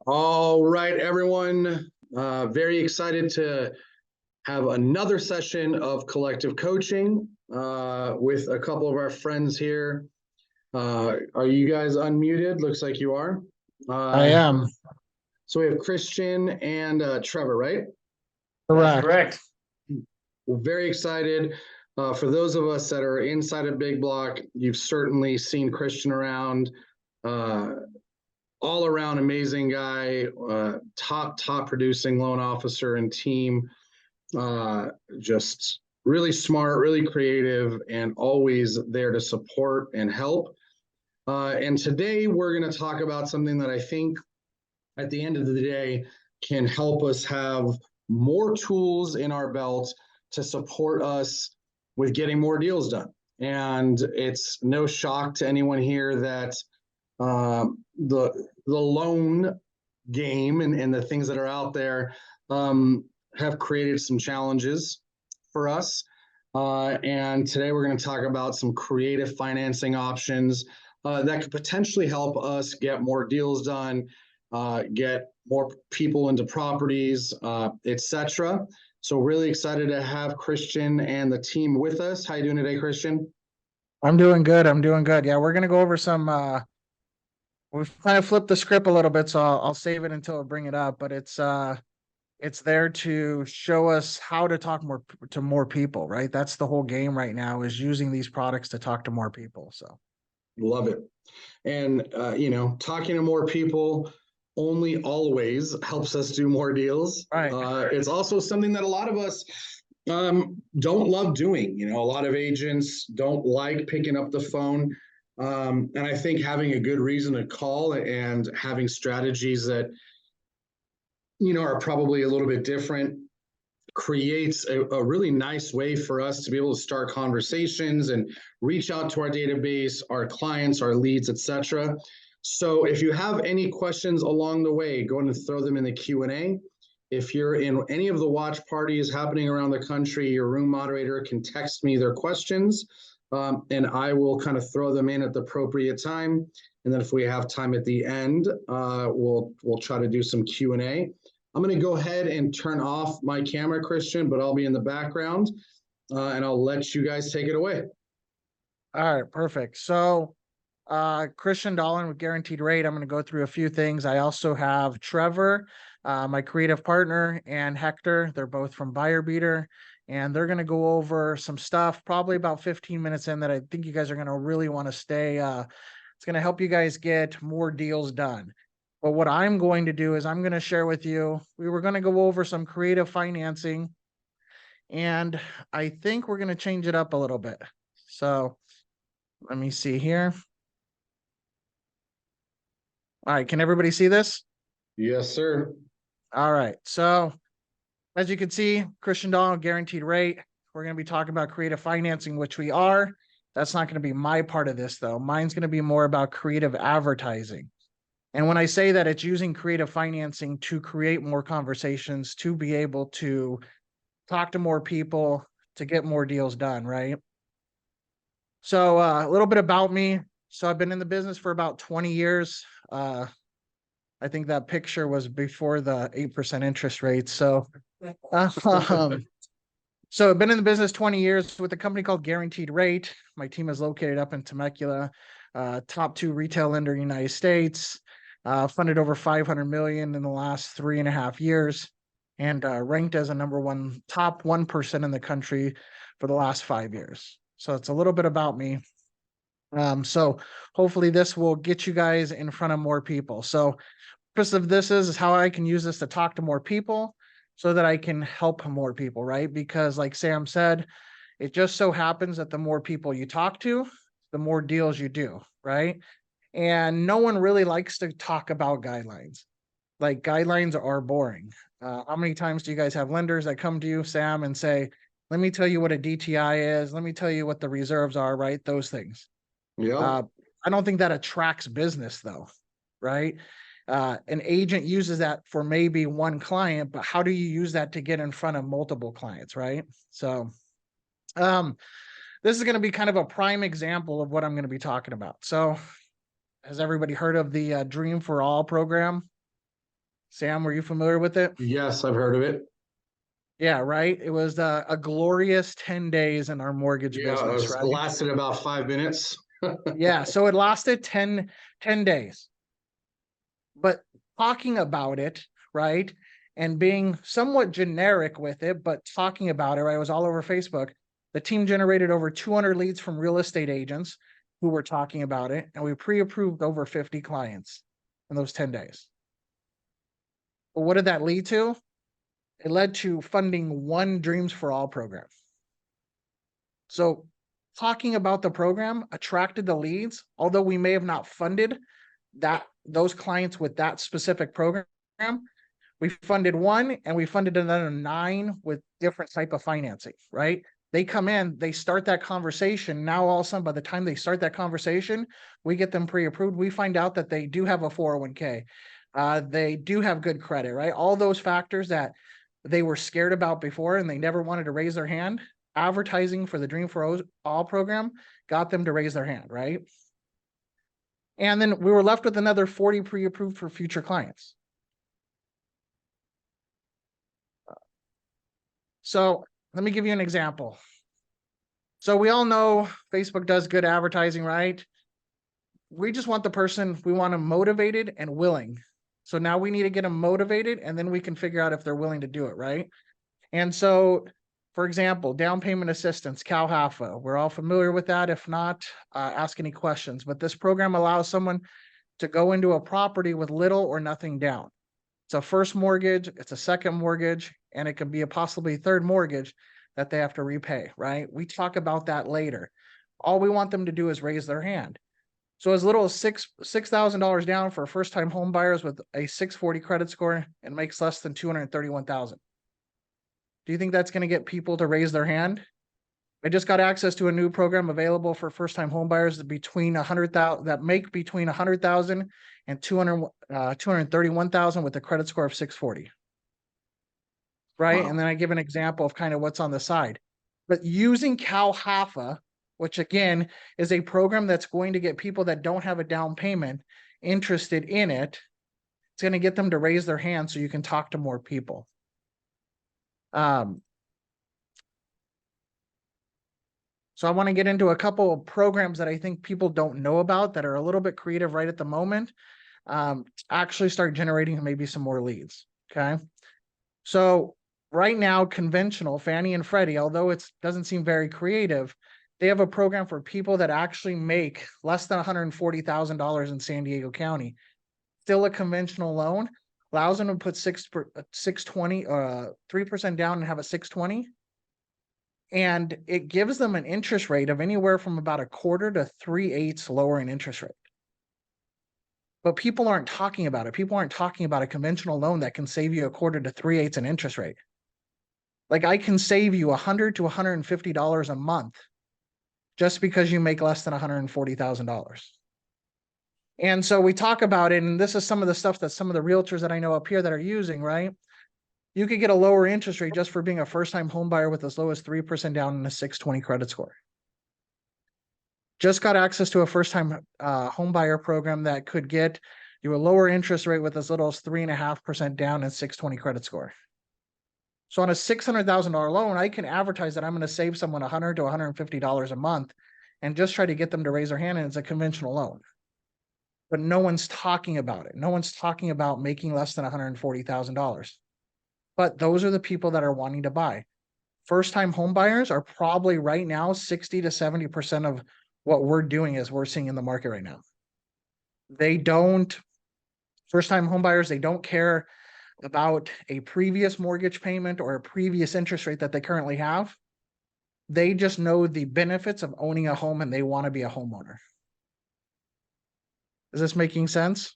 All right, everyone. Very excited to have another session of collective coaching with a couple of our friends here. Are you guys unmuted? Looks like you are. I am. So we have Christian and Trevor, right? Correct. Correct. We're very excited. For those of us that are inside of Big Block, you've certainly seen Christian around. All around amazing guy, top producing loan officer and team. Just really smart, really creative, and always there to support and help. And today we're going to talk about something that I think at the end of the day can help us have more tools in our belt to support us with getting more deals done. And it's no shock to anyone here that the loan game and the things that are out there have created some challenges for us. And today we're going to talk about some creative financing options that could potentially help us get more deals done, get more people into properties, etc. So really excited to have Christian and the team with us. How you doing today, Christian? I'm doing good. Yeah, we're gonna go over some we've kind of flipped the script a little bit, so I'll save it until I bring it up, but it's there to show us how to talk to more people, right? That's the whole game right now, is using these products to talk to more people. So love it. And talking to more people only always helps us do more deals. right. It's also something that a lot of us don't love doing. A lot of agents don't like picking up the phone. And I think having a good reason to call and having strategies that, are probably a little bit different creates a really nice way for us to be able to start conversations and reach out to our database, our clients, our leads, etc. So if you have any questions along the way, go ahead and throw them in the Q&A. If you're in any of the watch parties happening around the country, your room moderator can text me their questions, and I will kind of throw them in at the appropriate time. And then if we have time at the end, we'll try to do some Q&A. I'm going to go ahead and turn off my camera, Christian, but I'll be in the background, and I'll let you guys take it away. All right, perfect. So Christian Dahlin with Guaranteed Rate. I'm going to go through a few things. I also have Trevor, my creative partner, and Hector. They're both from Buyer Beater, and they're going to go over some stuff probably about 15 minutes in that I think you guys are going to really want to stay. It's going to help you guys get more deals done. But what I'm going to do is I'm going to share with you, we were going to go over some creative financing, and I think we're going to change it up a little bit. So let me see here. All right, can everybody see this? Yes, sir. All right, so as you can see, Christian Dahlin, Guaranteed Rate. We're going to be talking about creative financing, which we are. That's not going to be my part of this, though. Mine's going to be more about creative advertising. And when I say that, it's using creative financing to create more conversations, to be able to talk to more people, to get more deals done, right? So a little bit about me. So I've been in the business for about 20 years. I think that picture was before the 8% interest rate. So I've been in the business 20 years with a company called Guaranteed Rate. My team is located up in Temecula, top 2 retail lender in the United States. Funded over 500 million in the last 3.5 years, and ranked as a top 1% in the country for the last 5 years. So it's a little bit about me. So hopefully this will get you guys in front of more people. So purpose of this is how I can use this to talk to more people so that I can help more people, right? Because like Sam said, it just so happens that the more people you talk to, the more deals you do, right? And no one really likes to talk about guidelines. Like, guidelines are boring. How many times do you guys have lenders that come to you, Sam, and say, let me tell you what a DTI is. Let me tell you what the reserves are, right? Those things. Yeah. I don't think that attracts business, though, right? An agent uses that for maybe one client, but how do you use that to get in front of multiple clients, right? So this is going to be kind of a prime example of what I'm going to be talking about. So has everybody heard of the Dream for All program? Sam, were you familiar with it? Yes, I've heard of it. Yeah, right. It was a glorious 10 days in our mortgage Yeah, business, it right? lasted about 5 minutes. Yeah, so it lasted 10 days. But talking about it, right? And being somewhat generic with it, but talking about it, right? It was all over Facebook. The team generated over 200 leads from real estate agents who were talking about it, and we pre-approved over 50 clients in those 10 days. But what did that lead to? It led to funding one Dreams for All program. So talking about the program attracted the leads, although we may have not funded those clients with that specific program. We funded one and we funded another 9 with different type of financing, right? They come in, they start that conversation. Now, all of a sudden, by the time they start that conversation, we get them pre-approved. We find out that they do have a 401k. They do have good credit, right? All those factors that they were scared about before and they never wanted to raise their hand. Advertising for the Dream for All program got them to raise their hand, right? And then we were left with another 40 pre-approved for future clients. So let me give you an example. So we all know Facebook does good advertising, right? We just want the person, we want them motivated and willing. So now we need to get them motivated and then we can figure out if they're willing to do it, right? And so, for example, down payment assistance, CalHAFA, we're all familiar with that. If not, ask any questions. But this program allows someone to go into a property with little or nothing down. It's a first mortgage, it's a second mortgage, and it can be a possibly third mortgage that they have to repay, right? We talk about that later. All we want them to do is raise their hand. So as little as $6,000 down for first-time home buyers with a 640 credit score and makes less than $231,000. Do you think that's going to get people to raise their hand? I just got access to a new program available for first-time home buyers between 100,000 that make between 100,000 and 231,000 with a credit score of 640. Right. Wow. And then I give an example of kind of what's on the side. But using CalHAFA, which again is a program that's going to get people that don't have a down payment interested in it, it's going to get them to raise their hand so you can talk to more people. So I want to get into a couple of programs that I think people don't know about that are a little bit creative right at the moment. Actually start generating maybe some more leads. Okay. So right now, conventional Fannie and Freddie, although it doesn't seem very creative, they have a program for people that actually make less than $140,000 in San Diego County. Still a conventional loan, allows them to put 620, 3% down and have a 620. And it gives them an interest rate of anywhere from about 1/4 to 3/8 lower in interest rate. But people aren't talking about it. People aren't talking about a conventional loan that can save you 1/4 to 3/8 in interest rate. Like I can save you $100 to $150 a month just because you make less than $140,000. And so we talk about it, and this is some of the stuff that some of the realtors that I know up here that are using, right? You could get a lower interest rate just for being a first-time home buyer with as low as 3% down and a 620 credit score. Just got access to a first-time home buyer program that could get you a lower interest rate with as little as 3.5% down and 620 credit score. So on a $600,000 loan, I can advertise that I'm going to save someone $100 to $150 a month and just try to get them to raise their hand, and it's a conventional loan. But no one's talking about it. No one's talking about making less than $140,000. But those are the people that are wanting to buy. First-time home buyers are probably right now 60 to 70% of what we're doing is we're seeing in the market right now. First-time home buyers, they don't care about a previous mortgage payment or a previous interest rate that they currently have. They just know the benefits of owning a home and they want to be a homeowner. Is this making sense?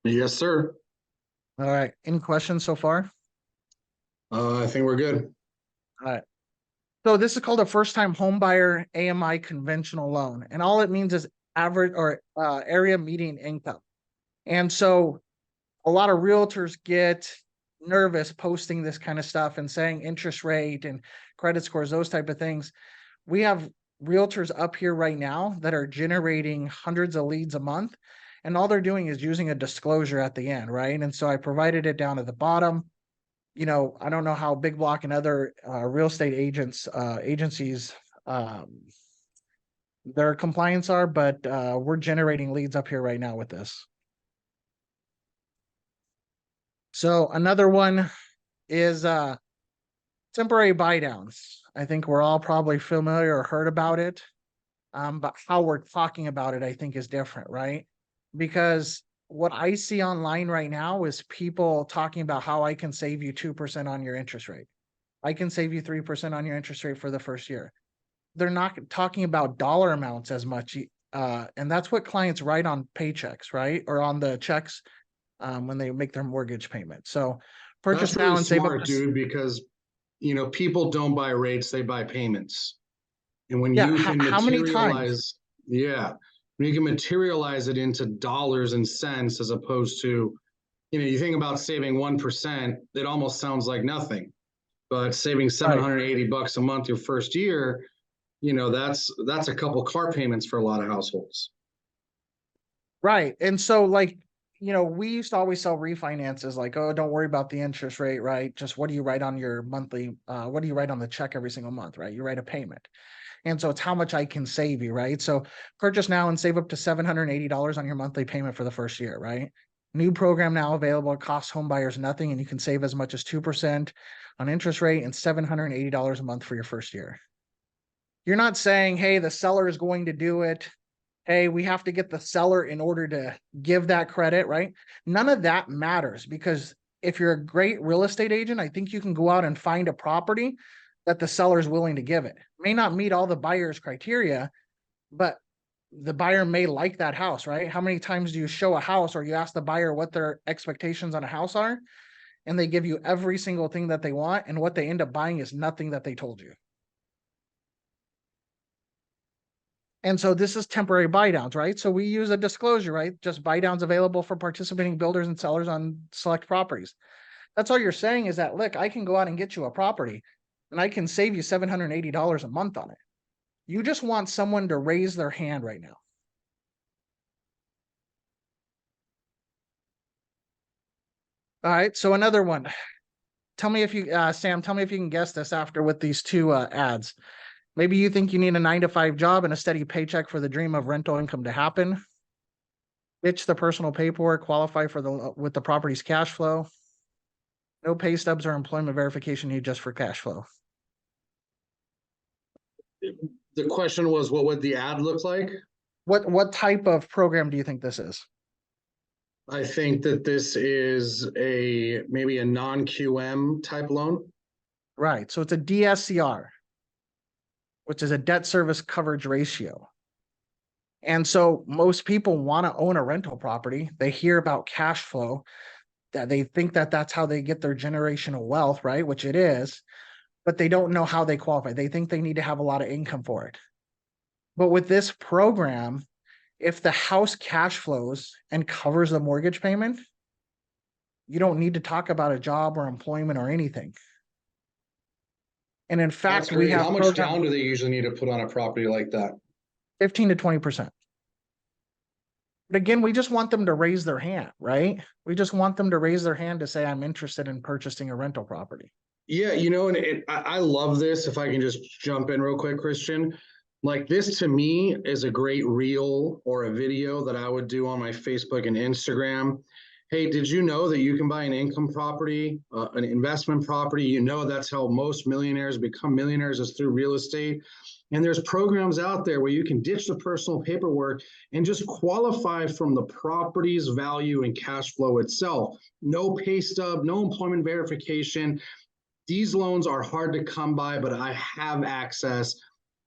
Yes, sir. All right. Any questions so far? I think we're good. All right. So this is called a first-time home buyer AMI conventional loan. And all it means is average or area median income. And so a lot of realtors get nervous posting this kind of stuff and saying interest rate and credit scores, those type of things. We have realtors up here right now that are generating hundreds of leads a month And all they're doing is using a disclosure at the end, right? And so I provided it down at the bottom. I don't know how Big Block and other real estate agencies, their compliance are, but we're generating leads up here right now with this. So another one is temporary buy downs. I think we're all probably familiar or heard about it. But how we're talking about it, I think, is different, right? Because what I see online right now is people talking about how I can save you 2% on your interest rate. I can save you 3% on your interest rate for the first year. They're not talking about dollar amounts as much. And that's what clients write on paychecks, right? Or on the checks when they make their mortgage payment. So purchase That's now really and save up smart, to dude, because people don't buy rates, they buy payments. And when yeah. you can How many times? materialize, yeah, when you can materialize it into dollars and cents as opposed to, you think about saving 1%, it almost sounds like nothing. But saving Right. $780 a month your first year, that's a couple car payments for a lot of households. Right. And so we used to always sell refinances like, oh, don't worry about the interest rate, right? Just what do you write on your monthly, what do you write on the check every single month, right? You write a payment. And so it's how much I can save you, right? So purchase now and save up to $780 on your monthly payment for the first year, right? New program now available. It costs home buyers nothing, and you can save as much as 2% on interest rate and $780 a month for your first year. You're not saying, hey, the seller is going to do it. Hey, we have to get the seller in order to give that credit, right? None of that matters, because if you're a great real estate agent, I think you can go out and find a property that the seller is willing to give it. May not meet all the buyer's criteria, but the buyer may like that house, right? How many times do you show a house or you ask the buyer what their expectations on a house are, and they give you every single thing that they want, and what they end up buying is nothing that they told you. And so this is temporary buy downs, right? So we use a disclosure, right? Just buy downs available for participating builders and sellers on select properties. That's all you're saying, is that, look, I can go out and get you a property and I can save you $780 a month on it. You just want someone to raise their hand right now. All right. So another one. Tell me if you, Sam, tell me if you can guess this after with these two ads. Maybe you think you need a 9-to-5 job and a steady paycheck for the dream of rental income to happen. Ditch the personal paperwork, qualify with the property's cash flow. No pay stubs or employment verification needed, just for cash flow. The question was, what would the ad look like? What type of program do you think this is? I think that this is maybe a non-QM type loan. Right. So it's a DSCR, which is a debt service coverage ratio. And so most people want to own a rental property. They hear about cash flow, that they think that that's how they get their generational wealth, right? Which it is, but they don't know how they qualify. They think they need to have a lot of income for it. But with this program, if the house cash flows and covers the mortgage payment, you don't need to talk about a job or employment or anything. And in fact, we have how much down do they usually need to put on a property like that? 15 to 20%. But again, we just want them to raise their hand, right? We just want them to raise their hand to say, I'm interested in purchasing a rental property. Yeah, and I love this. If I can just jump in real quick, Christian. Like, this to me is a great reel or a video that I would do on my Facebook and Instagram. Hey, did you know that you can buy an income property, an investment property? That's how most millionaires become millionaires, is through real estate. And there's programs out there where you can ditch the personal paperwork and just qualify from the property's value and cash flow itself. No pay stub, no employment verification. These loans are hard to come by, but I have access.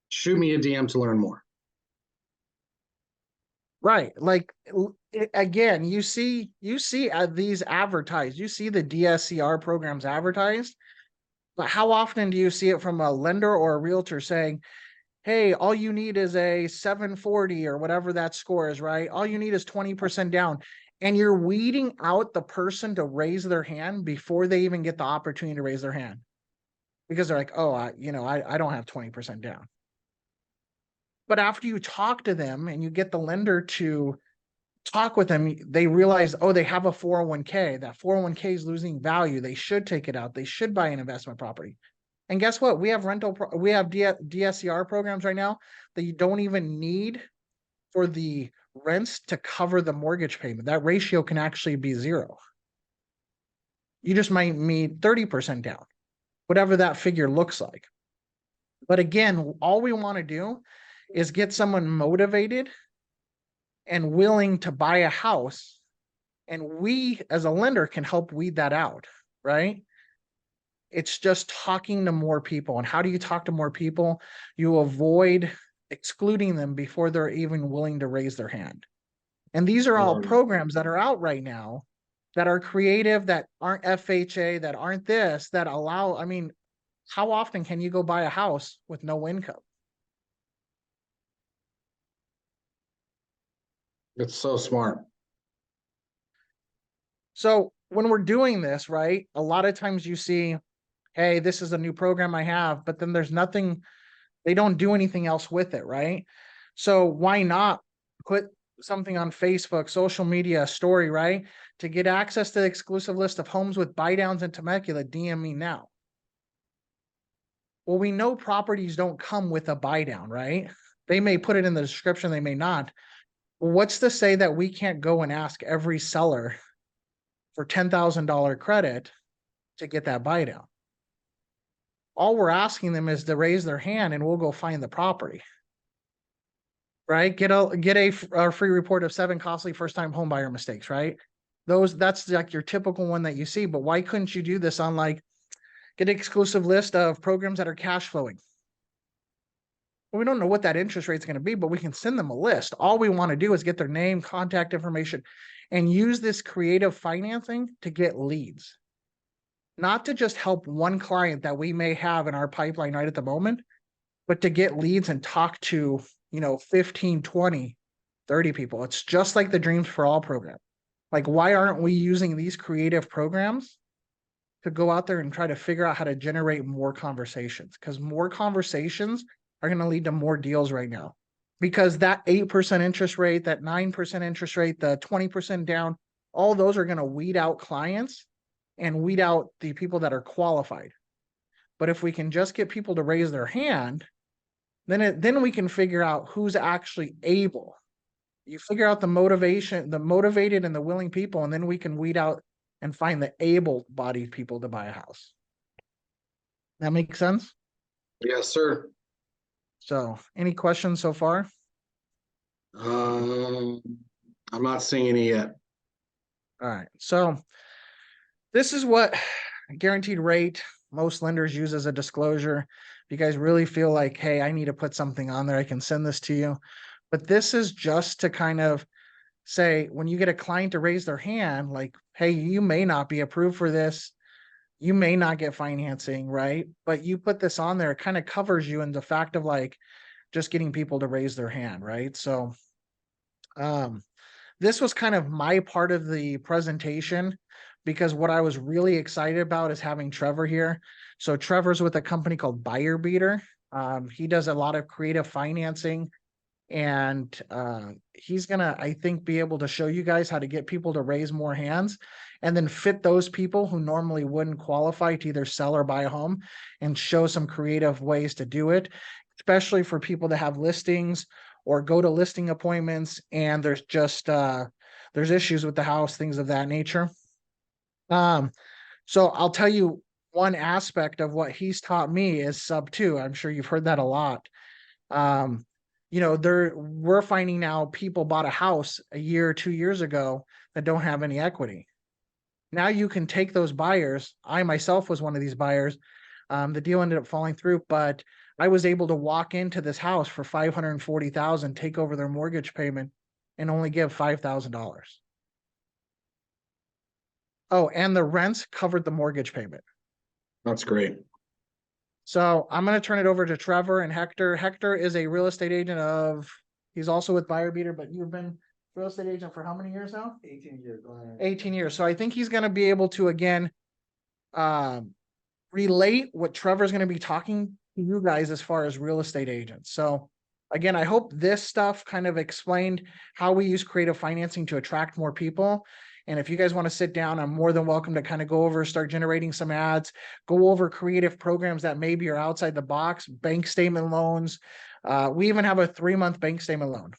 Shoot me a DM to learn more. Right. Like, again, you see these advertised, you see the DSCR programs advertised, but how often do you see it from a lender or a realtor saying, hey, all you need is a 740 or whatever that score is, right? All you need is 20% down. And you're weeding out the person to raise their hand before they even get the opportunity to raise their hand. Because they're like, oh, I don't have 20% down. But after you talk to them and you get the lender to talk with them, they realize, oh, they have a 401k. That 401k is losing value. They should take it out. They should buy an investment property. And guess what? We have we have DSCR programs right now that you don't even need for the rents to cover the mortgage payment. That ratio can actually be zero. You just might need 30% down, whatever that figure looks like. But again, all we want to do is get someone motivated and willing to buy a house. And we, as a lender, can help weed that out, right? It's just talking to more people. And how do you talk to more people? You avoid excluding them before they're even willing to raise their hand. And these are all programs that are out right now that are creative, that aren't FHA, that aren't this, that allow, I mean, how often can you go buy a house with no income? It's so smart. So when we're doing this, right, a lot of times you see, hey, this is a new program I have, but then there's nothing, they don't do anything else with it, right? So why not put something on Facebook, social media, story, right? To get access to the exclusive list of homes with buy downs in Temecula, DM me now. Well, we know properties don't come with a buy down, right? They may put it in the description, they may not. Well, what's to say that we can't go and ask every seller for $10,000 credit to get that buy down? All we're asking them is to raise their hand and we'll go find the property. Right? Get a free report of 7 costly first-time home buyer mistakes, right? That's like your typical one that you see, but why couldn't you do this on like, get an exclusive list of programs that are cash flowing? Well, we don't know what that interest rate is going to be, but we can send them a list. All we want to do is get their name, contact information, and use this creative financing to get leads. Not to just help one client that we may have in our pipeline right at the moment, but to get leads and talk to, 15, 20, 30 people. It's just like the Dreams for All program. Like, why aren't we using these creative programs to go out there and try to figure out how to generate more conversations? Because more conversations are going to lead to more deals right now. Because that 8% interest rate, that 9% interest rate, the 20% down, all those are going to weed out clients and weed out the people that are qualified. But if we can just get people to raise their hand, then we can figure out who's actually able. You figure out the motivation, the motivated and the willing people, and then we can weed out and find the able-bodied people to buy a house. That makes sense? Yes, sir. So, any questions so far? I'm not seeing any yet. All right. So, this is what guaranteed rate most lenders use as a disclosure. If you guys really feel like, hey, I need to put something on there, I can send this to you. But this is just to kind of say, when you get a client to raise their hand, like, hey, you may not be approved for this. You may not get financing, right? But you put this on there, it kind of covers you in the fact of like just getting people to raise their hand, right? So this was kind of my part of the presentation, because what I was really excited about is having Trevor here. So Trevor's with a company called Buyer Beater. He does a lot of creative financing, and he's gonna, I think, be able to show you guys how to get people to raise more hands and then fit those people who normally wouldn't qualify to either sell or buy a home, and show some creative ways to do it, especially for people that have listings or go to listing appointments and there's just there's issues with the house, things of that nature. So I'll tell you one aspect of what he's taught me is sub 2. I'm sure you've heard that a lot. We're finding now people bought a house a year or 2 years ago that don't have any equity. Now you can take those buyers. I myself was one of these buyers. The deal ended up falling through, but I was able to walk into this house for $540,000, take over their mortgage payment, and only give $5,000. Oh, and the rents covered the mortgage payment. That's great. So I'm going to turn it over to Trevor and Hector. Hector is a real estate agent he's also with Buyer Beater, but you've been real estate agent for how many years now? 18 years. 18 years. So I think he's going to be able to, again, relate what Trevor's going to be talking to you guys as far as real estate agents. So again, I hope this stuff kind of explained how we use creative financing to attract more people. And if you guys want to sit down, I'm more than welcome to kind of go over, start generating some ads, go over creative programs that maybe are outside the box, bank statement loans. We even have a 3-month bank statement loan.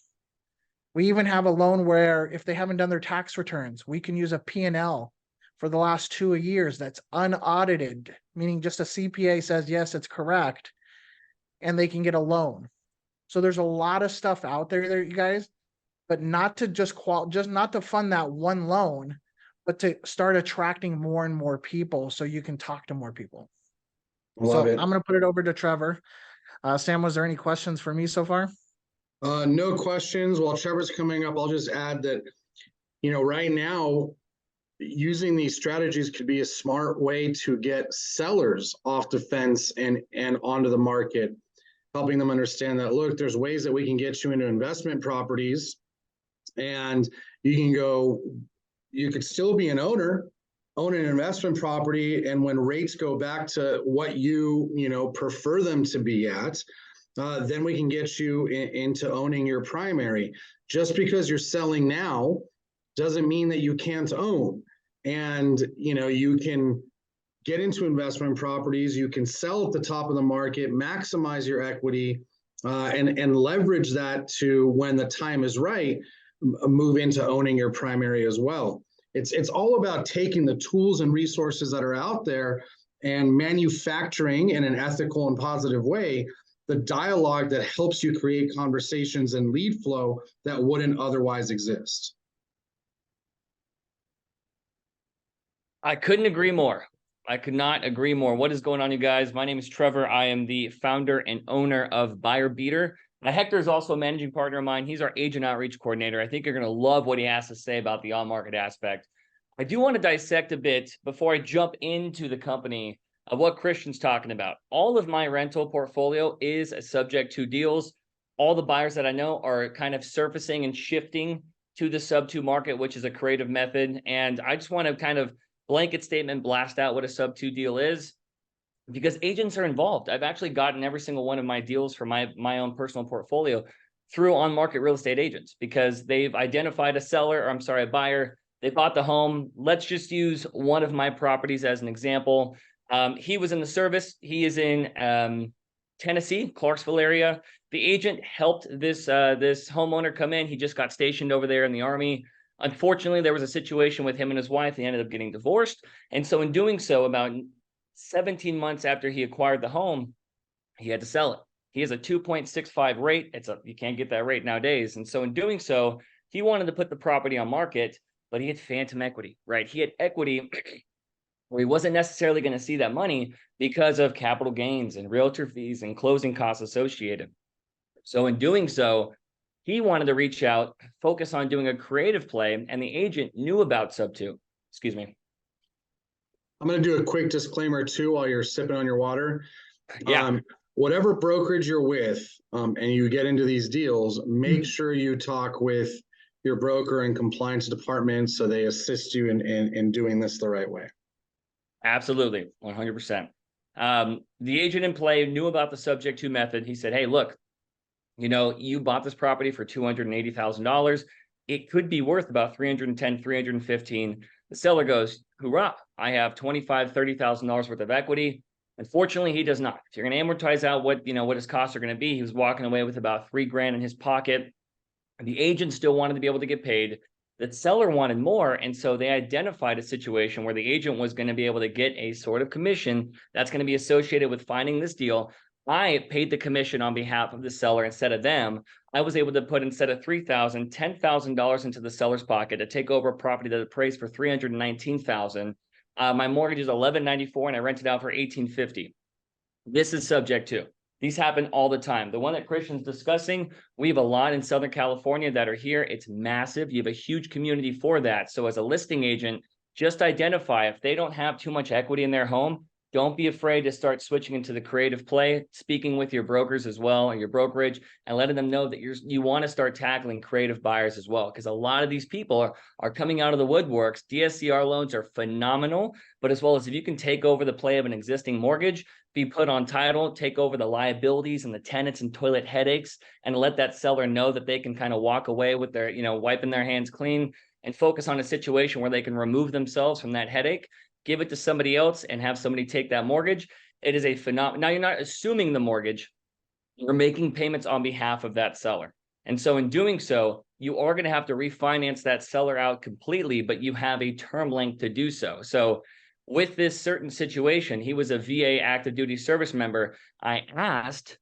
We even have a loan where if they haven't done their tax returns, we can use a P&L for the last 2 years that's unaudited, meaning just a CPA says, yes, it's correct, and they can get a loan. So there's a lot of stuff out there, you guys, but not to just not to fund that one loan, but to start attracting more and more people so you can talk to more people. Love it. I'm going to put it over to Trevor. Sam, was there any questions for me so far? No questions. While Trevor's coming up, I'll just add that, right now, using these strategies could be a smart way to get sellers off the fence and onto the market, helping them understand that, look, there's ways that we can get you into investment properties, and you could still be an owner, own an investment property, and when rates go back to what you prefer them to be at, then we can get you into owning your primary. Just because you're selling now doesn't mean that you can't own. And, you can get into investment properties, you can sell at the top of the market, maximize your equity, and leverage that to, when the time is right, move into owning your primary as well. It's all about taking the tools and resources that are out there and manufacturing in an ethical and positive way the dialogue that helps you create conversations and lead flow that wouldn't otherwise exist. I couldn't agree more. I could not agree more. What is going on, you guys? My name is Trevor. I am the founder and owner of Buyer Beater. Now, Hector is also a managing partner of mine. He's our agent outreach coordinator. I think you're going to love what he has to say about the on-market aspect. I do want to dissect a bit before I jump into the company of what Christian's talking about. All of my rental portfolio is subject to deals. All the buyers that I know are kind of surfacing and shifting to the sub-2 market, which is a creative method. And I just want to kind of blanket statement blast out what a sub-2 deal is, because agents are involved. I've actually gotten every single one of my deals for my own personal portfolio through on-market real estate agents, because they've identified a buyer. They bought the home. Let's just use one of my properties as an example. He was in the service. He is in Tennessee, Clarksville area. The agent helped this homeowner come in. He just got stationed over there in the Army. Unfortunately, there was a situation with him and his wife. They ended up getting divorced. And so in doing so, about 17 months after he acquired the home, he had to sell it. He has a 2.65 rate. You can't get that rate nowadays. And so in doing so, he wanted to put the property on market, but he had phantom equity, right? He had equity where he wasn't necessarily going to see that money because of capital gains and realtor fees and closing costs associated. So in doing so, he wanted to reach out, focus on doing a creative play, and the agent knew about sub-2. Excuse me. I'm going to do a quick disclaimer too while you're sipping on your water. Yeah. Whatever brokerage you're with, and you get into these deals, make sure you talk with your broker and compliance department so they assist you in doing this the right way. Absolutely, 100%. The agent in play knew about the subject-to method. He said, hey, look, you bought this property for $280,000. It could be worth about $310,000, $315,000. The seller goes, hoorah, I have $25,000, $30,000 worth of equity. Unfortunately, he does not. If you're going to amortize out what his costs are going to be, he was walking away with about $3,000 in his pocket. The agent still wanted to be able to get paid. The seller wanted more, and so they identified a situation where the agent was going to be able to get a sort of commission that's going to be associated with finding this deal. I paid the commission on behalf of the seller instead of them. I was able to put, instead of $3,000, $10,000 into the seller's pocket to take over a property that appraised for $319,000. My mortgage is $1,194, and I rented out for $1,850. This is subject to. These happen all the time. The one that Christian's discussing, we have a lot in Southern California that are here. It's massive. You have a huge community for that. So as a listing agent, just identify if they don't have too much equity in their home, don't be afraid to start switching into the creative play, speaking with your brokers as well, or your brokerage, and letting them know that you want to start tackling creative buyers as well. Because a lot of these people are coming out of the woodworks. DSCR loans are phenomenal, but as well as if you can take over the play of an existing mortgage, be put on title, take over the liabilities and the tenants and toilet headaches, and let that seller know that they can kind of walk away with their, wiping their hands clean and focus on a situation where they can remove themselves from that headache, give it to somebody else and have somebody take that mortgage. It is a phenomenal. Now you're not assuming the mortgage, you're making payments on behalf of that seller. And so in doing so, you are going to have to refinance that seller out completely, but you have a term length to do so. So with this certain situation, he was a VA active duty service member. I asked,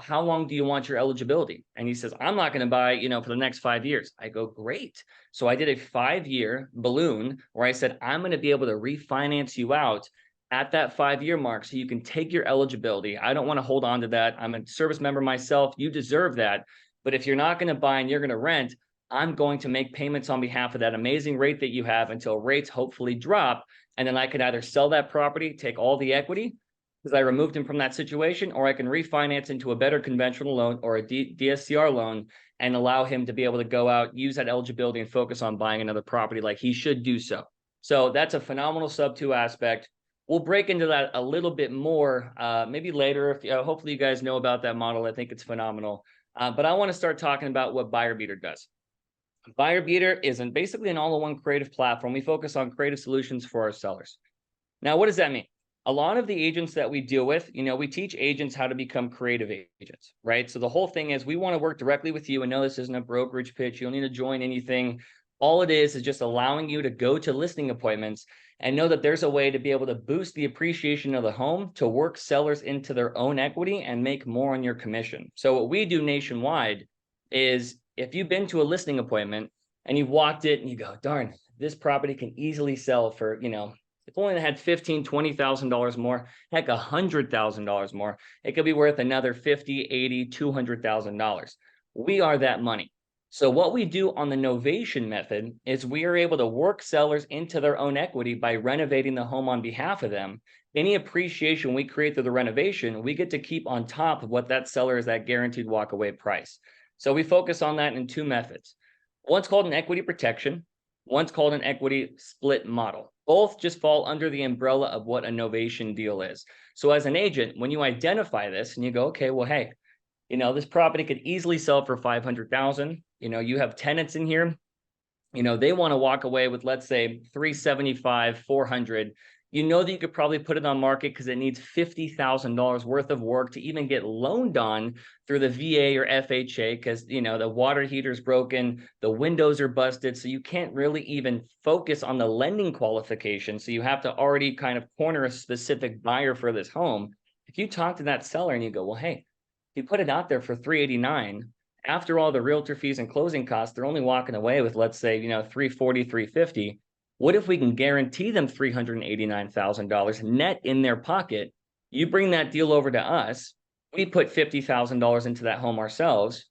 how long do you want your eligibility? And he says, I'm not going to buy, for the next 5 years. I go, great. So I did a 5-year balloon where I said, I'm going to be able to refinance you out at that 5-year mark so you can take your eligibility. I don't want to hold on to that. I'm a service member myself. You deserve that. But if you're not going to buy and you're going to rent, I'm going to make payments on behalf of that amazing rate that you have until rates hopefully drop. And then I could either sell that property, take all the equity because I removed him from that situation, or I can refinance into a better conventional loan or a DSCR loan and allow him to be able to go out, use that eligibility and focus on buying another property like he should do so. So that's a phenomenal sub-2 aspect. We'll break into that a little bit more, maybe later. If hopefully you guys know about that model. I think it's phenomenal. But I want to start talking about what Buyer Beater does. Buyer Beater is basically an all-in-one creative platform. We focus on creative solutions for our sellers. Now, what does that mean? A lot of the agents that we deal with, we teach agents how to become creative agents, right? So the whole thing is we want to work directly with you. And no, this isn't a brokerage pitch. You don't need to join anything. All it is just allowing you to go to listing appointments and know that there's a way to be able to boost the appreciation of the home, to work sellers into their own equity and make more on your commission. So what we do nationwide is if you've been to a listing appointment and you've walked it and you go, darn, this property can easily sell for, if only had $15,000, $20,000 more, heck, $100,000 more, it could be worth another $50,000, $80,000, $200,000. We are that money. So what we do on the novation method is we are able to work sellers into their own equity by renovating the home on behalf of them. Any appreciation we create through the renovation, we get to keep on top of what that seller is, that guaranteed walkaway price. So we focus on that in 2 methods. One's called an equity protection. One's called an equity split model. Both just fall under the umbrella of what a novation deal is. So as an agent, when you identify this and you go, okay, well, hey, this property could easily sell for $500,000. You have tenants in here, they want to walk away with, let's say, $375,000, $400,000. That you could probably put it on market because it needs $50,000 worth of work to even get loaned on through the VA or FHA because, the water heater's broken, the windows are busted. So you can't really even focus on the lending qualification. So you have to already kind of corner a specific buyer for this home. If you talk to that seller and you go, well, hey, you put it out there for $389,000, after all the realtor fees and closing costs, they're only walking away with, let's say, $340,000, $350,000. What if we can guarantee them $389,000 net in their pocket? You bring that deal over to us. We put $50,000 into that home ourselves.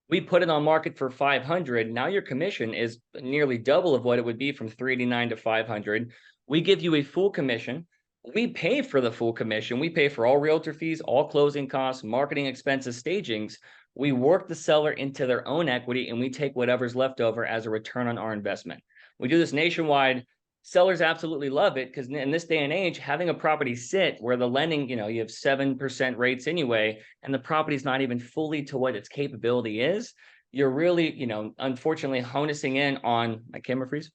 We put it on market for $500,000. Now your commission is nearly double of what it would be from $389,000 to $500,000. We give you a full commission. We pay for the full commission. We pay for all realtor fees, all closing costs, marketing expenses, stagings. We work the seller into their own equity and we take whatever's left over as a return on our investment. We do this nationwide. Sellers absolutely love it because in this day and age, having a property sit where the lending, you have 7% rates anyway, and the property's not even fully to what its capability is, you're really, unfortunately honusing in on, my camera freeze?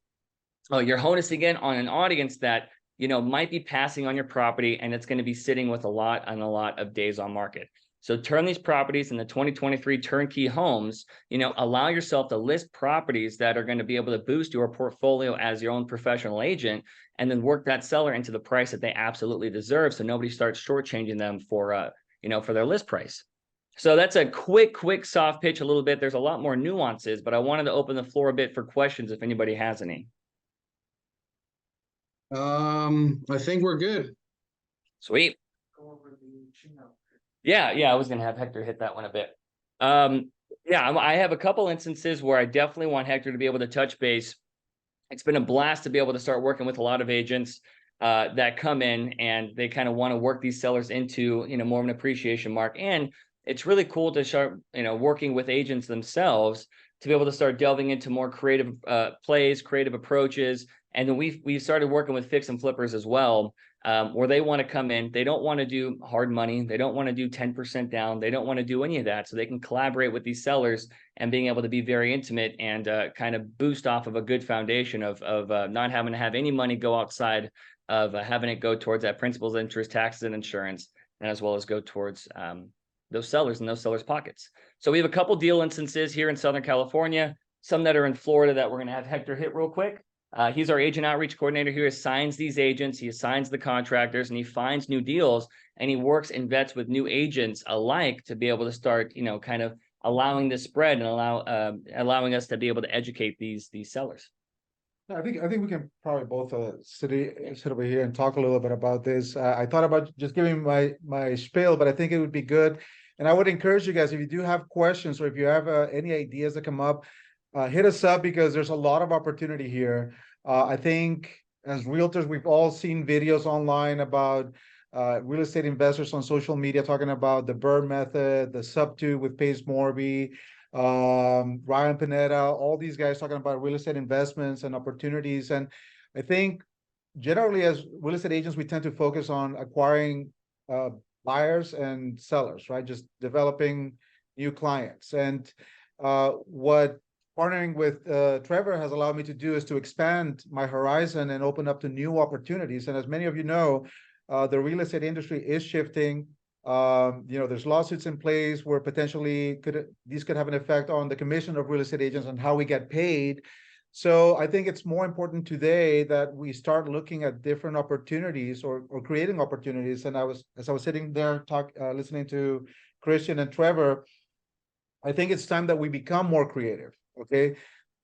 Oh, you're honusing in on an audience that, might be passing on your property and it's going to be sitting with a lot of days on market. So turn these properties in the 2023 turnkey homes, allow yourself to list properties that are going to be able to boost your portfolio as your own professional agent, and then work that seller into the price that they absolutely deserve. So nobody starts shortchanging them for, for their list price. So that's a quick soft pitch a little bit. There's a lot more nuances, but I wanted to open the floor a bit for questions if anybody has any. I think we're good. Sweet. Yeah, I was gonna have Hector hit that one a bit. I have a couple instances where I definitely want Hector to be able to touch base. It's been a blast to be able to start working with a lot of agents. that come in and they kind of want to work these sellers into, more of an appreciation mark. And it's really cool to start, working with agents themselves to be able to start delving into more creative plays, creative approaches. And then we've started working with fix and flippers as well, where they want to come in. They don't want to do hard money. They don't want to do 10% down. They don't want to do any of that. So they can collaborate with these sellers and being able to be very intimate and kind of boost off of a good foundation of not having to have any money go outside of having it go towards that principal's interest, taxes, and insurance, and as well as go towards those sellers and those sellers' pockets. So we have a couple deal instances here in Southern California, some that are in Florida that we're going to have Hector hit real quick. He's our agent outreach coordinator who assigns these agents, he assigns the contractors, and he finds new deals, and he works and vets with new agents alike to be able to start, kind of allowing this spread and allowing us to be able to educate these sellers. I think we can probably both sit over here and talk a little bit about this. I thought about just giving my spiel, but I think it would be good. And I would encourage you guys, if you do have questions or if you have any ideas that come up, hit us up because there's a lot of opportunity here. I think as realtors, we've all seen videos online about real estate investors on social media talking about the Burr method, the sub-2 with Pace Morby, Ryan Pineda, all these guys talking about real estate investments and opportunities. And I think generally as real estate agents, we tend to focus on acquiring buyers and sellers, right? Just developing new clients. And what partnering with Trevor has allowed me to do is to expand my horizon and open up to new opportunities. And as many of you know, the real estate industry is shifting. There's lawsuits in place where potentially these could have an effect on the commission of real estate agents and how we get paid. So I think it's more important today that we start looking at different opportunities or creating opportunities. And as I was sitting there listening to Christian and Trevor, I think it's time that we become more creative. Okay.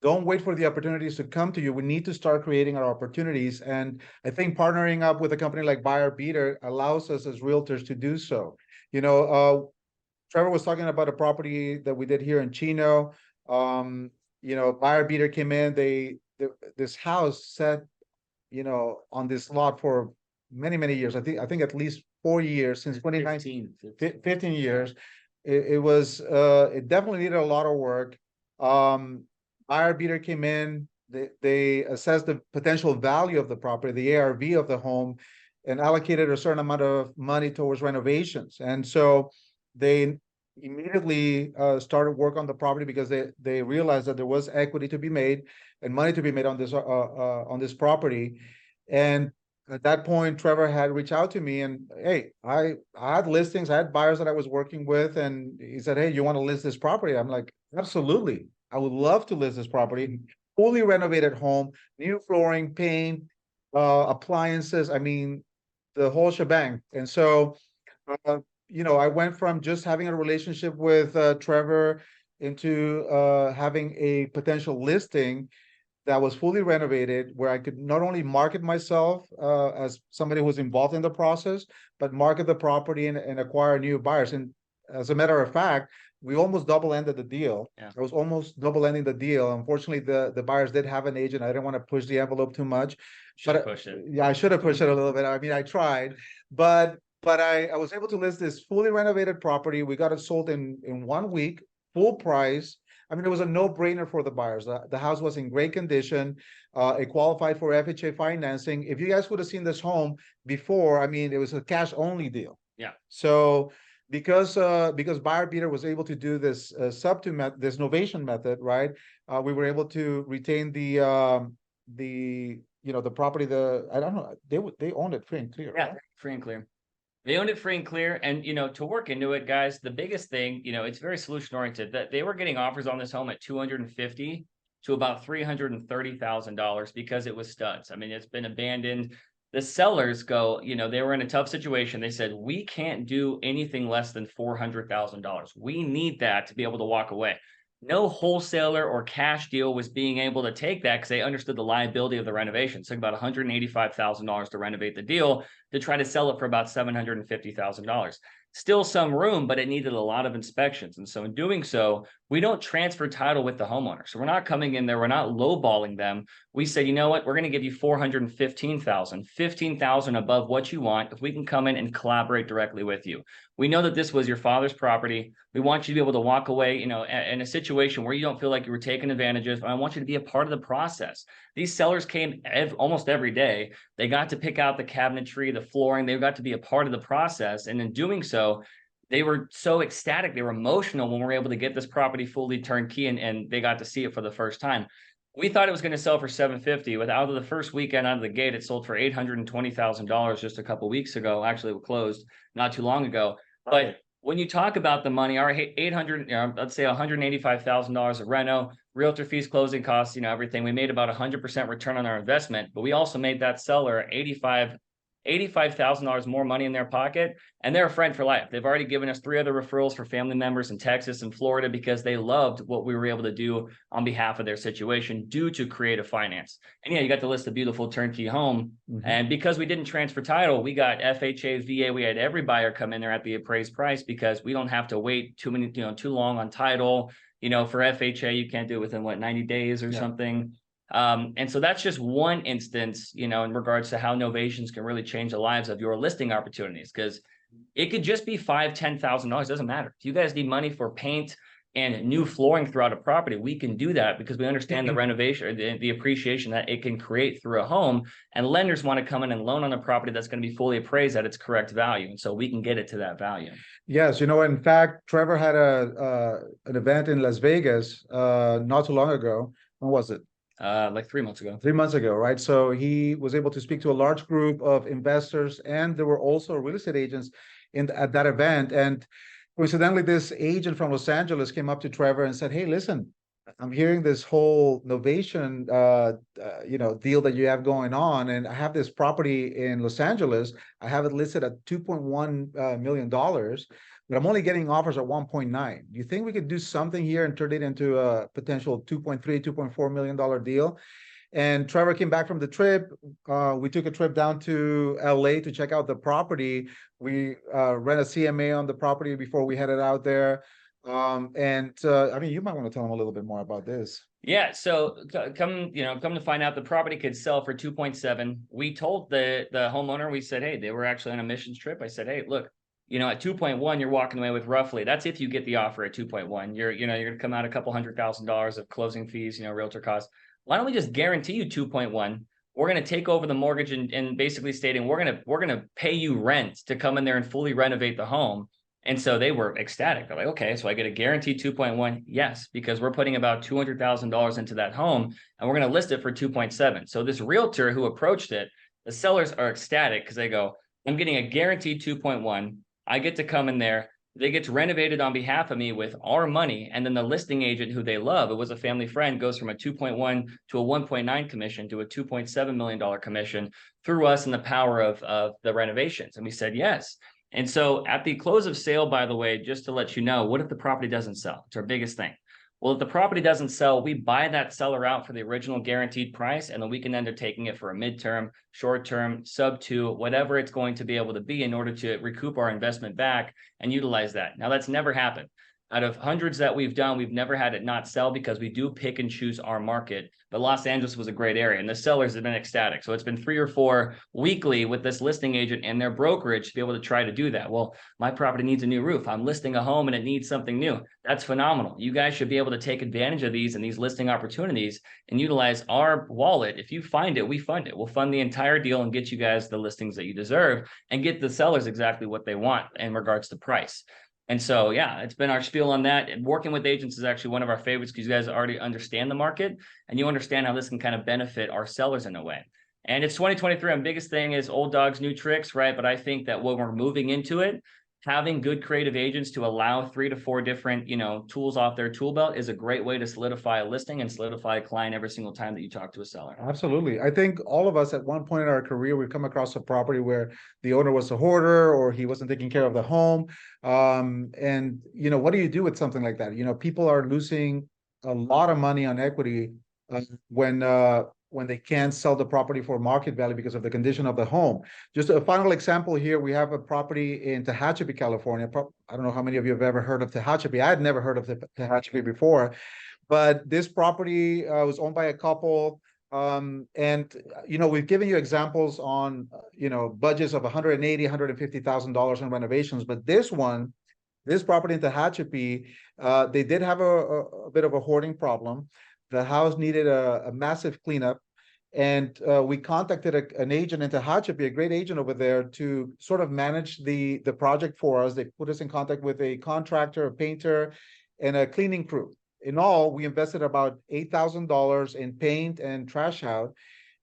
Don't wait for the opportunities to come to you. We need to start creating our opportunities. And I think partnering up with a company like Buyer Beater allows us as realtors to do so. Trevor was talking about a property that we did here in Chino. Buyer Beater came in, this house sat, on this lot for many, many years. I think at least 4 years since 2019, 15 years. It definitely needed a lot of work. Buyer Beater came in, they assessed the potential value of the property, the ARV of the home, and allocated a certain amount of money towards renovations. And so they immediately started work on the property because they realized that there was equity to be made and money to be made on this property. And at that point, Trevor had reached out to me and, hey, I had listings, I had buyers that I was working with, and he said, hey, you want to list this property? I'm like, absolutely. I would love to list this property. Fully renovated home, new flooring, paint, appliances. I mean, the whole shebang. And so, I went from just having a relationship with Trevor into having a potential listing that was fully renovated, where I could not only market myself as somebody who was involved in the process, but market the property and acquire new buyers. And as a matter of fact, we almost double-ended the deal. Yeah. I was almost double-ending the deal. Unfortunately, the buyers did have an agent. I didn't want to push the envelope too much. Should have pushed it. Yeah, I should have pushed it a little bit. I mean, I tried, but I was able to list this fully renovated property. We got it sold in 1 week, full price. I mean, it was a no-brainer for the buyers. The house was in great condition. It qualified for FHA financing. If you guys would have seen this home before, I mean, it was a cash-only deal. Yeah. So because Buyer Beater was able to do this this novation method, right? We were able to retain the property. I don't know, they owned it free and clear. Yeah, right? free and clear. They owned it free and clear. And, to work into it, guys, the biggest thing, it's very solution oriented, that they were getting offers on this home at $250,000 to about $330,000 because it was studs. I mean, it's been abandoned. The sellers go, they were in a tough situation. They said, we can't do anything less than $400,000. We need that to be able to walk away. No wholesaler or cash deal was being able to take that because they understood the liability of the renovation. So about $185,000 to renovate the deal to try to sell it for about $750,000. still some room, but it needed a lot of inspections. And so in doing so, we don't transfer title with the homeowner. So we're not coming in there, we're not lowballing them. We said, you know what, we're going to give you 415,000, 15,000 above what you want if we can come in and collaborate directly with you. We know that this was your father's property. We want you to be able to walk away, in a situation where you don't feel like you were taken advantage of. I want you to be a part of the process. These sellers came almost every day. They got to pick out the cabinetry, the flooring. They got to be a part of the process. And in doing so, they were so ecstatic. They were emotional when we were able to get this property fully turnkey and they got to see it for the first time. We thought it was going to sell for $750. Without the first weekend out of the gate, it sold for $820,000 just a couple of weeks ago. Actually, it closed not too long ago. But when you talk about the money, our let's say $185,000 of reno, realtor fees, closing costs, everything, we made about 100% return on our investment, but we also made that seller $85,000 more money in their pocket, and they're a friend for life. They've already given us 3 other referrals for family members in Texas and Florida because they loved what we were able to do on behalf of their situation due to creative finance. And yeah, you got to list a beautiful turnkey home. And because we didn't transfer title, we got FHA, VA, we had every buyer come in there at the appraised price because we don't have to wait too long on title. For FHA, you can't do it within 90 days or something. And so that's just one instance, in regards to how novations can really change the lives of your listing opportunities, because it could just be $5,000, $10,000. Doesn't matter. If you guys need money for paint and new flooring throughout a property, we can do that because we understand the renovation, the appreciation that it can create through a home. And lenders want to come in and loan on a property that's going to be fully appraised at its correct value. And so we can get it to that value. Yes, in fact, Trevor had an event in Las Vegas not too long ago. When was it? Like 3 months ago. 3 months ago, right? So he was able to speak to a large group of investors, and there were also real estate agents at that event. And coincidentally, this agent from Los Angeles came up to Trevor and said, "Hey, listen, I'm hearing this whole novation, deal that you have going on, and I have this property in Los Angeles. I have it listed at $2.1 million. But I'm only getting offers at 1.9. Do you think we could do something here and turn it into a potential $2.3, $2.4 million deal?" And Trevor came back from the trip. We took a trip down to LA to check out the property. We ran a CMA on the property before we headed out there. You might want to tell them a little bit more about this. Yeah, so come to find out, the property could sell for 2.7. We told the homeowner, we said, hey, they were actually on a missions trip. I said, hey, look, at 2.1, you're walking away with roughly, that's if you get the offer at 2.1, you're going to come out a couple $100,000 of closing fees, realtor costs. Why don't we just guarantee you 2.1? We're going to take over the mortgage and basically stating we're going to pay you rent to come in there and fully renovate the home. And so they were ecstatic. They're like, okay, so I get a guaranteed 2.1. Yes, because we're putting about $200,000 into that home and we're going to list it for 2.7. So this realtor who approached it, the sellers are ecstatic because they go, I'm getting a guaranteed 2.1. I get to come in there. They get renovated on behalf of me with our money. And then the listing agent who they love, it was a family friend, goes from a 2.1 to a 1.9 commission to a $2.7 million commission through us and the power of the renovations. And we said, yes. And so at the close of sale, by the way, just to let you know, what if the property doesn't sell? It's our biggest thing. Well, if the property doesn't sell, we buy that seller out for the original guaranteed price, and then we can end up taking it for a midterm, short-term, sub-2, whatever it's going to be able to be in order to recoup our investment back and utilize that. Now, that's never happened. Out of hundreds that we've done, we've never had it not sell because we do pick and choose our market. But Los Angeles was a great area and the sellers have been ecstatic. So it's been 3 or 4 weekly with this listing agent and their brokerage to be able to try to do that. Well, my property needs a new roof. I'm listing a home and it needs something new. That's phenomenal. You guys should be able to take advantage of these and these listing opportunities and utilize our wallet. If you find it, we fund it. We'll fund the entire deal and get you guys the listings that you deserve and get the sellers exactly what they want in regards to price. And so, yeah, it's been our spiel on that. And working with agents is actually one of our favorites because you guys already understand the market and you understand how this can kind of benefit our sellers in a way. And it's 2023. And biggest thing is old dogs, new tricks, right? But I think that when we're moving into it, having good creative agents to allow 3 to 4 different, tools off their tool belt is a great way to solidify a listing and solidify a client every single time that you talk to a seller. Absolutely. I think all of us at one point in our career, we've come across a property where the owner was a hoarder or he wasn't taking care of the home. What do you do with something like that? People are losing a lot of money on equity when when they can't sell the property for market value because of the condition of the home. Just a final example here, we have a property in Tehachapi, California. I don't know how many of you have ever heard of Tehachapi. I had never heard of Tehachapi before, but this property was owned by a couple. And we've given you examples on, budgets of $180,000, $150,000 in renovations, but this property in Tehachapi, they did have a bit of a hoarding problem. The house needed a massive cleanup. And we contacted an agent in Tehachapi, a great agent over there, to sort of manage the project for us. They put us in contact with a contractor, a painter, and a cleaning crew. In all, we invested about $8,000 in paint and trash out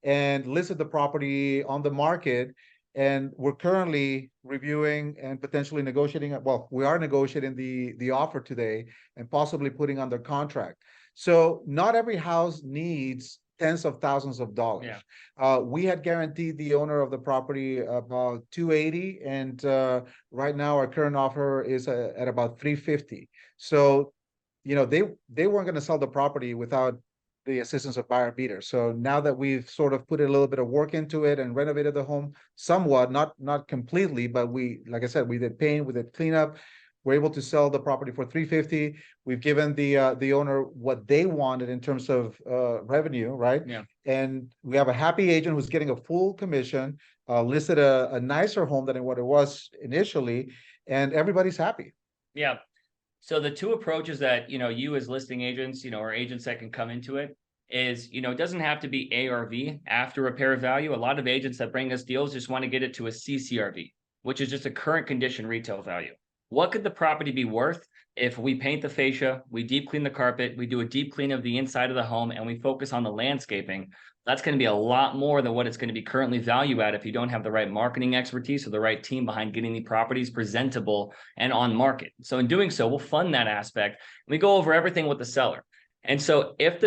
and listed the property on the market. And we're currently reviewing and potentially negotiating. Well, we are negotiating the offer today and possibly putting under contract. So not every house needs tens of thousands of dollars. Yeah. We had guaranteed the owner of the property about $280,000, and right now our current offer is at about $350,000. So they weren't going to sell the property without the assistance of buyer beater. So now that we've sort of put a little bit of work into it and renovated the home somewhat, not completely, but like I said, we did paint, we did cleanup. We're able to sell the property for $350,000. We've given the owner what they wanted in terms of revenue, right? Yeah. And we have a happy agent who's getting a full commission, listed a nicer home than what it was initially, and everybody's happy. Yeah. So the two approaches that, you as listing agents, or agents that can come into it is, it doesn't have to be ARV, after repair value. A lot of agents that bring us deals just want to get it to a CCRV, which is just a current condition retail value. What could the property be worth if we paint the fascia, we deep clean the carpet, we do a deep clean of the inside of the home, and we focus on the landscaping? That's going to be a lot more than what it's going to be currently valued at if you don't have the right marketing expertise or the right team behind getting the properties presentable and on market. So in doing so, we'll fund that aspect. We go over everything with the seller. And so if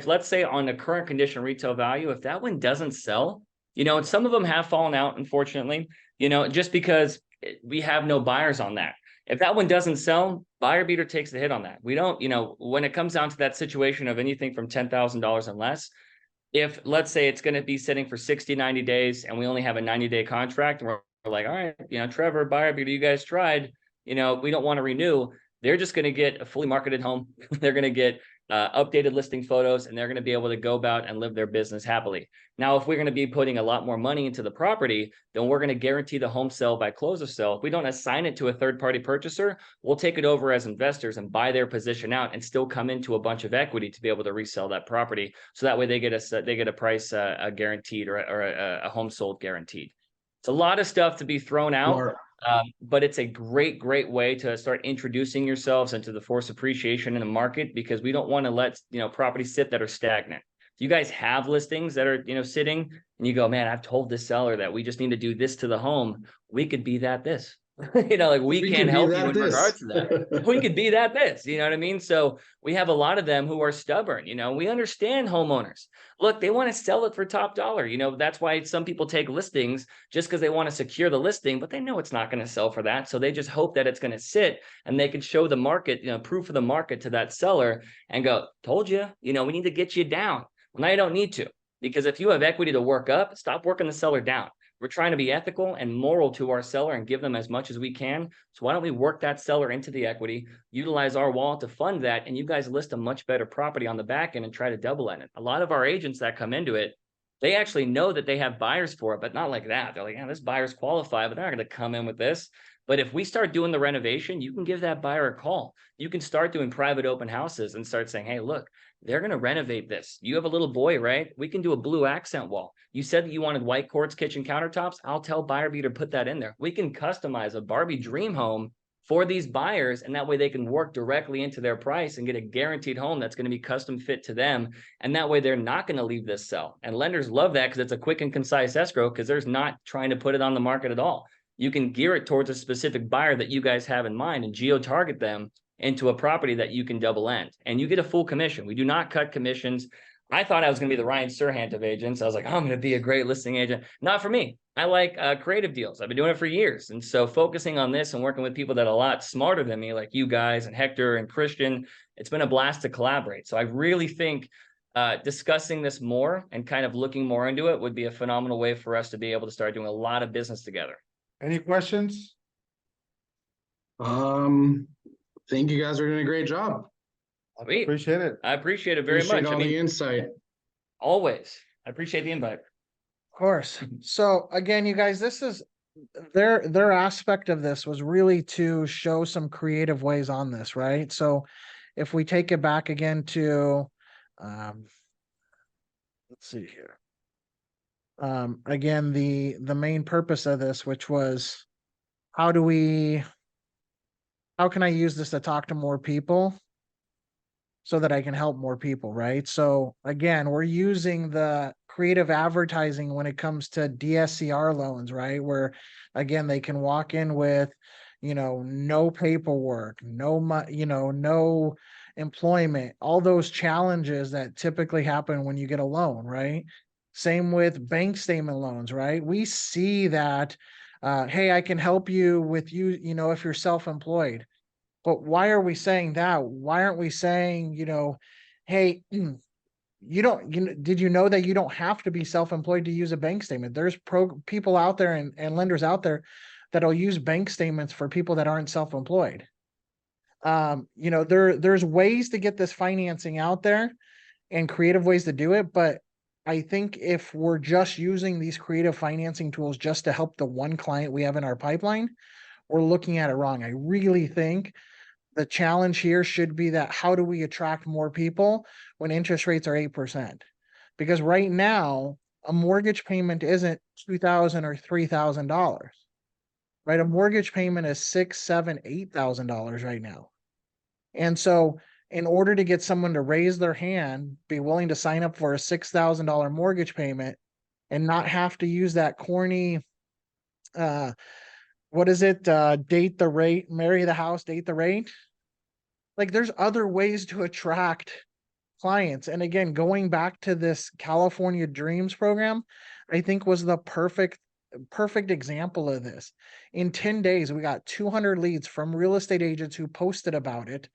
let's say on the current condition retail value, if that one doesn't sell, and some of them have fallen out, unfortunately, just because we have no buyers on that. If that one doesn't sell, buyer beater takes the hit on that. We don't, when it comes down to that situation of anything from $10,000 and less, if let's say it's going to be sitting for 60, 90 days and we only have a 90-day contract, and we're like, all right, Trevor, buyer beater, you guys tried, we don't want to renew. They're just going to get a fully marketed home. They're going to get updated listing photos, and they're going to be able to go about and live their business happily. Now, if we're going to be putting a lot more money into the property, then we're going to guarantee the home sale by close of sale. If we don't assign it to a third-party purchaser, we'll take it over as investors and buy their position out and still come into a bunch of equity to be able to resell that property. So that way they get a price guaranteed or a home sold guaranteed. It's a lot of stuff to be thrown out. But it's a great way to start introducing yourselves into the force appreciation in the market, because we don't want to let properties sit that are stagnant. If you guys have listings that are sitting and you go, man, I've told this seller that we just need to do this to the home, we could be this. We can't help you in regards to that. We could be this, you know what I mean? So we have a lot of them who are stubborn, we understand homeowners. Look, they want to sell it for top dollar. That's why some people take listings just because they want to secure the listing, but they know it's not going to sell for that. So they just hope that it's going to sit and they can show the market, proof of the market to that seller and go, told you, we need to get you down. Well, now you don't need to, because if you have equity to work up, stop working the seller down. We're trying to be ethical and moral to our seller and give them as much as we can. So why don't we work that seller into the equity, utilize our wallet to fund that, and you guys list a much better property on the back end and try to double end it. A lot of our agents that come into it, they actually know that they have buyers for it, but not like that. They're like, yeah, this buyer's qualified, but they're not going to come in with this. But if we start doing the renovation, you can give that buyer a call. You can start doing private open houses and start saying, hey, look, they're going to renovate this. You have a little boy, right? We can do a blue accent wall. You said that you wanted white quartz kitchen countertops. I'll tell buyer beater to put that in there. We can customize a Barbie dream home for these buyers, and that way they can work directly into their price and get a guaranteed home that's going to be custom fit to them. And that way they're not going to leave this sell. And lenders love that because it's a quick and concise escrow, because there's not trying to put it on the market at all. You can gear it towards a specific buyer that you guys have in mind and geo-target them into a property that you can double end, and you get a full commission. We do not cut commissions. I thought I was going to be the Ryan Serhant of agents. I was like, I'm going to be a great listing agent. Not for me. I like creative deals. I've been doing it for years. And so focusing on this and working with people that are a lot smarter than me, like you guys and Hector and Christian, it's been a blast to collaborate. So I really think discussing this more and kind of looking more into it would be a phenomenal way for us to be able to start doing a lot of business together. Any questions? Think you guys are doing a great job. Sweet. Appreciate it. I appreciate it very Appreciate much. all I mean, the insight. always. I appreciate the invite. Of course. So again, you guys, this is their aspect of this was really to show some creative ways on this, right? So if we take it back again to let's see here. Again, the main purpose of this, which was how can I use this to talk to more people so that I can help more people, right? So again, we're using the creative advertising when it comes to DSCR loans, right? Where again, they can walk in with, no paperwork, no employment, all those challenges that typically happen when you get a loan, right? Same with bank statement loans, right? We see that, hey, I can help you with if you're self-employed. But why are we saying that? Why aren't we saying, hey, did you know that you don't have to be self-employed to use a bank statement? There's people out there and lenders out there that'll use bank statements for people that aren't self-employed. There's ways to get this financing out there and creative ways to do it. But I think if we're just using these creative financing tools just to help the one client we have in our pipeline, we're looking at it wrong. I really think the challenge here should be that how do we attract more people when interest rates are 8%? Because right now, a mortgage payment isn't $2,000 or $3,000, right? A mortgage payment is $6,000, $7,000, $8,000 right now. And so in order to get someone to raise their hand, be willing to sign up for a $6,000 mortgage payment and not have to use that corny, what is it? Date the rate, marry the house, date the rate. Like there's other ways to attract clients. And again, going back to this California Dreams program, I think was the perfect example of this. In 10 days, we got 200 leads from real estate agents who posted about it,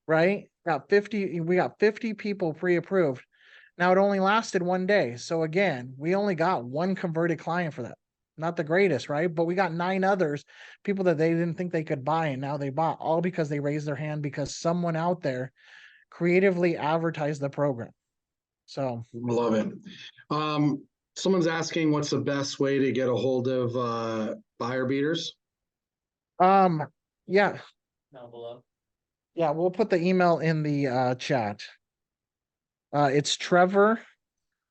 right? We got 50 people pre-approved. Now it only lasted 1 day. So again, we only got one converted client for that. Not the greatest, right? But we got 9 others, people that they didn't think they could buy, and now they bought, all because they raised their hand because someone out there creatively advertised the program. So I love it. Someone's asking what's the best way to get a hold of buyer beaters? yeah. Down below. Yeah, we'll put the email in the chat. It's Trevor.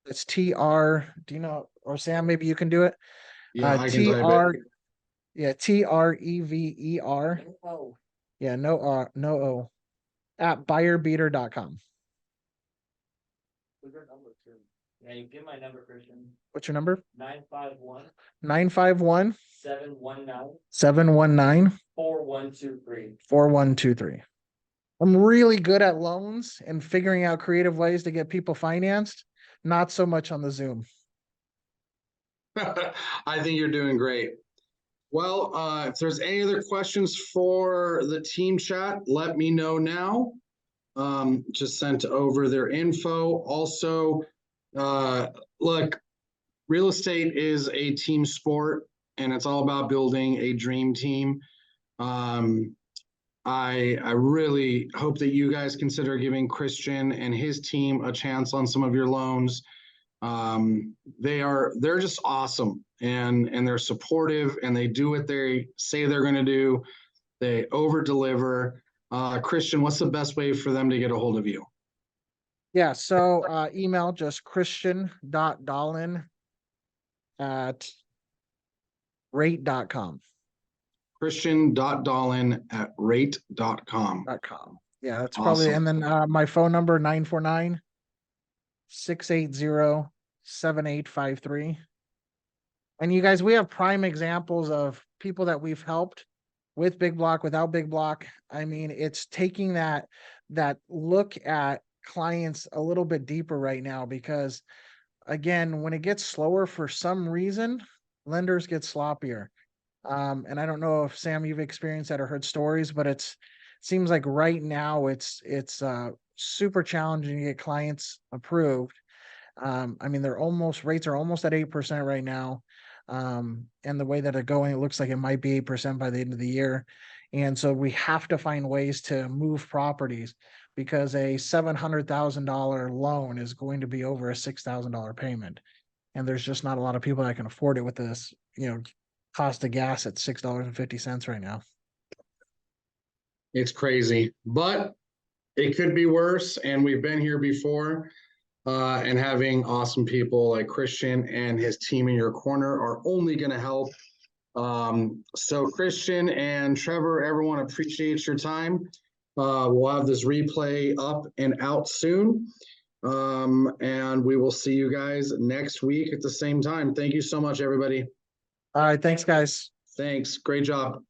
It's TR. Do you know, or Sam, maybe you can do it? Yeah, I can type it. Yeah, TREVER. Oh. Yeah, no O. At buyerbeater.com. Yeah, you get my number, Christian. What's your number? 951 951 719 719 4123. 4123. I'm really good at loans and figuring out creative ways to get people financed. Not so much on the Zoom. I think you're doing great. Well, if there's any other questions for the team chat, let me know now. Just sent over their info. Also, look, real estate is a team sport, and it's all about building a dream team. I really hope that you guys consider giving Christian and his team a chance on some of your loans. They're just awesome, and they're supportive, and they do what they say they're going to do. They over deliver. Christian, what's the best way for them to get a hold of you? Yeah, so email just christian.dahlin at rate.com. Christian.dahlin@rate.com. Yeah, that's probably, Awesome. and then my phone number 949-680-7853. And you guys, we have prime examples of people that we've helped with Big Block, without Big Block. I mean, it's taking that look at clients a little bit deeper right now, because again, when it gets slower for some reason, lenders get sloppier. And I don't know if Sam, you've experienced that or heard stories, but it seems like right now it's super challenging to get clients approved. I mean, rates are almost at 8% right now. And the way that they're going, it looks like it might be 8% by the end of the year. And so we have to find ways to move properties, because a $700,000 loan is going to be over a $6,000 payment. And there's just not a lot of people that can afford it with this, cost of gas at $6.50 right now. It's crazy, but it could be worse. And we've been here before. And having awesome people like Christian and his team in your corner are only going to help. So Christian and Trevor, everyone appreciates your time. We'll have this replay up and out soon. And we will see you guys next week at the same time. Thank you so much, everybody. All right. Thanks, guys. Thanks. Great job.